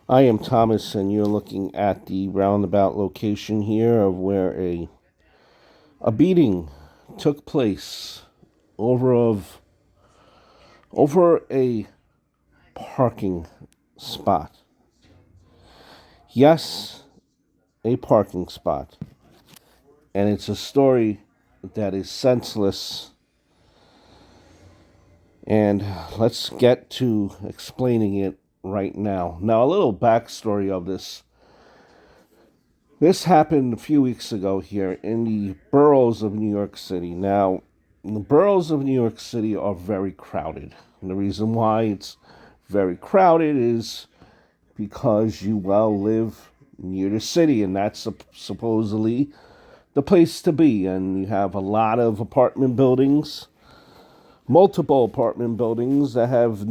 I am Thomas, and you're looking at the roundabout location here of where a beating took place over of over a parking spot. Yes, a parking spot, and it's a story that is senseless. And let's get to explaining it right now. Now, a little backstory of this. This happened a few weeks ago here in the boroughs of New York City. Now, the boroughs of New York City are very crowded. And the reason why it's very crowded is because you, well, live near the city, and that's supposedly the place to be. And you have a lot of apartment buildings, multiple apartment buildings that have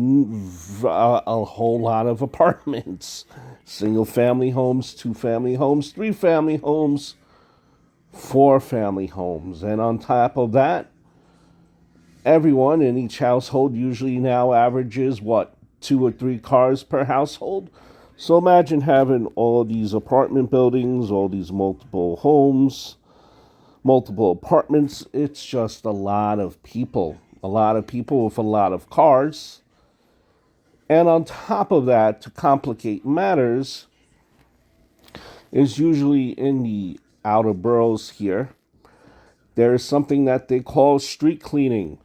a whole lot of apartments. Single family homes, two family homes, three family homes, four family homes. And on top of that, everyone in each household usually now averages what, two or three cars per household. So imagine having all these apartment buildings, all these multiple homes, multiple apartments. It's just a lot of people with a lot of cars. And on top of that, to complicate matters, is usually in the outer boroughs here, there is something that they call street cleaning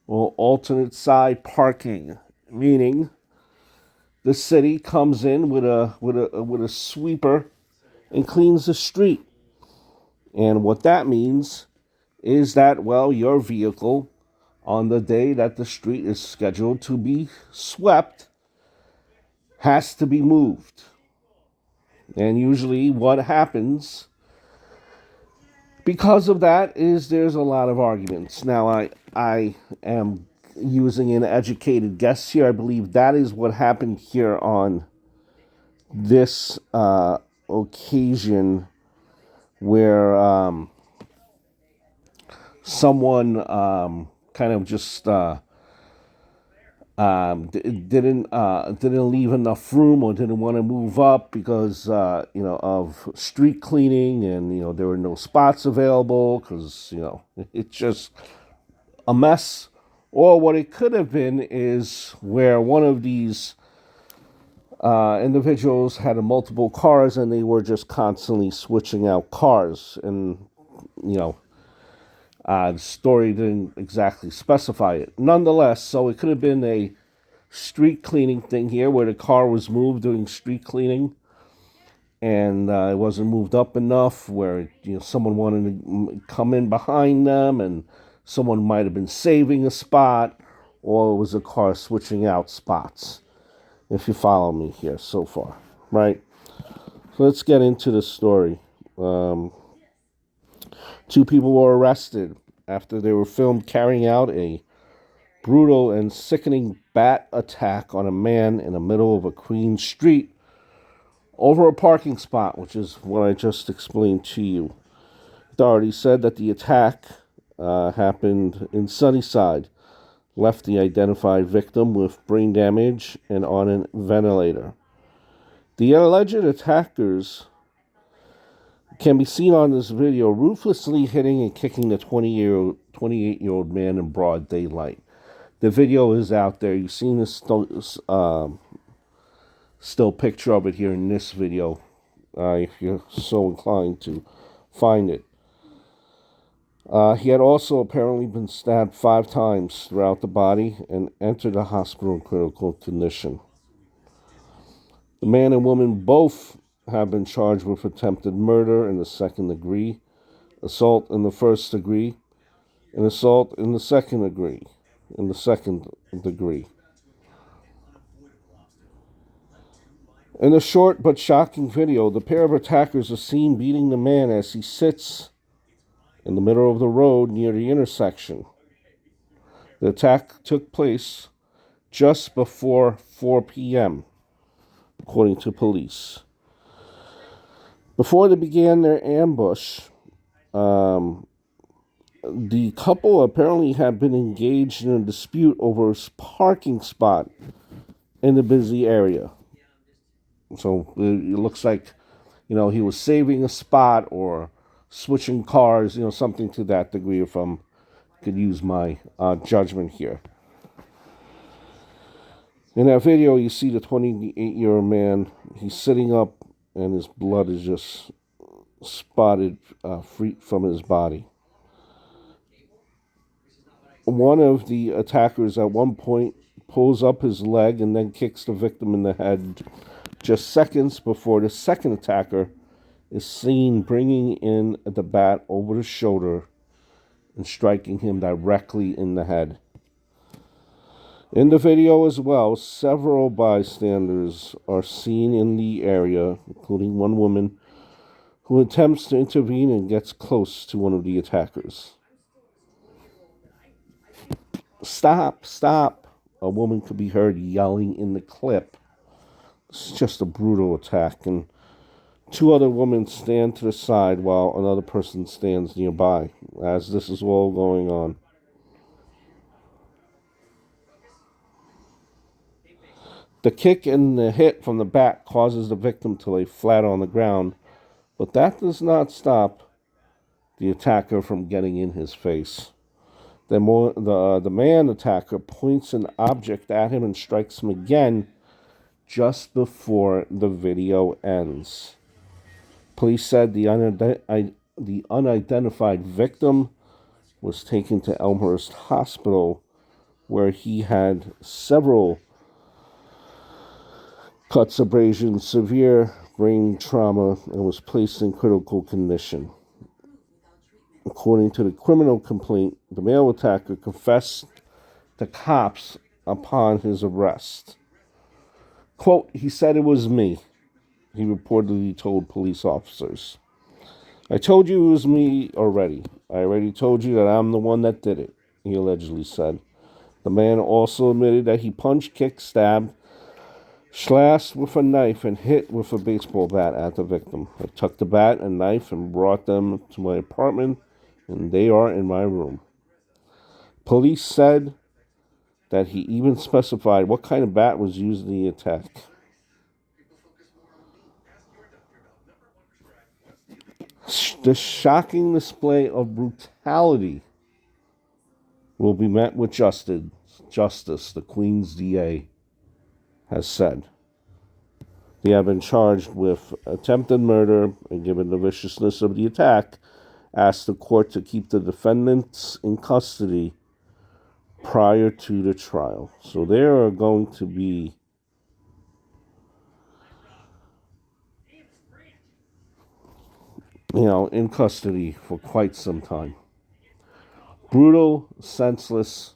or alternate side parking, meaning the city comes in with a sweeper and cleans the street. And what that means is that, well, your vehicle on the day that the street is scheduled to be swept has to be moved. And usually what happens because of that is there's a lot of arguments. Now I am using an educated guess here. I believe that is what happened here on this occasion where someone kind of just didn't leave enough room or didn't want to move up because of street cleaning, and there were no spots available because it's just a mess. Or what it could have been is where one of these individuals had multiple cars and they were just constantly switching out cars, and you know the story didn't exactly specify it. Nonetheless, so it could have been a street cleaning thing here where the car was moved during street cleaning and it wasn't moved up enough, where someone wanted to come in behind them and someone might have been saving a spot, or it was a car switching out spots, if you follow me here so far, right? So let's get into the story. Two people were arrested after they were filmed carrying out a brutal and sickening bat attack on a man in the middle of a Queens street over a parking spot, which is what I just explained to you. Authorities said that the attack happened in Sunnyside, left the identified victim with brain damage and on a ventilator. The alleged attackers can be seen on this video ruthlessly hitting and kicking the 28-year-old man in broad daylight. The video is out there. You've seen this still picture of it here in this video, if you're so inclined to find it. He had also apparently been stabbed 5 times throughout the body and entered the hospital in critical condition. The man and woman both have been charged with attempted murder in the second degree, assault in the first degree, and assault in the second degree. In a short but shocking video, the pair of attackers are seen beating the man as he sits in the middle of the road near the intersection. The attack took place just before 4 p.m., according to police. Before they began their ambush, the couple apparently had been engaged in a dispute over a parking spot in the busy area. So it looks like, he was saving a spot or switching cars, something to that degree, if I could use my judgment here. In that video, you see the 28-year-old man. He's sitting up, and his blood is just spotted free from his body. One of the attackers at one point pulls up his leg and then kicks the victim in the head just seconds before the second attacker is seen bringing in the bat over the shoulder and striking him directly in the head. In the video as well, several bystanders are seen in the area, including one woman who attempts to intervene and gets close to one of the attackers. Stop, stop. A woman could be heard yelling in the clip. It's just a brutal attack, and two other women stand to the side while another person stands nearby as this is all going on. The kick and the hit from the bat causes the victim to lay flat on the ground, but that does not stop the attacker from getting in his face. The man attacker points an object at him and strikes him again just before the video ends. Police said the unidentified victim was taken to Elmhurst Hospital, where he had several cuts, abrasions, severe brain trauma, and was placed in critical condition. According to the criminal complaint, the male attacker confessed to cops upon his arrest. Quote, he said, "It was me," he reportedly told police officers. "I told you it was me already. I already told you that I'm the one that did it," he allegedly said. The man also admitted that he punched, kicked, stabbed, slashed with a knife, and hit with a baseball bat at the victim. "I took the bat and knife and brought them to my apartment, and they are in my room." Police said that he even specified what kind of bat was used in the attack. The shocking display of brutality will be met with justice, the Queen's DA has said. They have been charged with attempted murder and, given the viciousness of the attack, asked the court to keep the defendants in custody prior to the trial. So they are going to be in custody for quite some time. Brutal, senseless,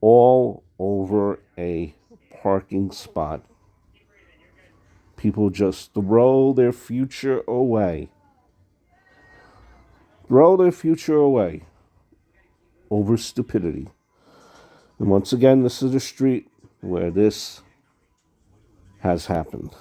all over a parking spot. People just throw their future away. Throw their future away over stupidity. And once again, this is the street where this has happened.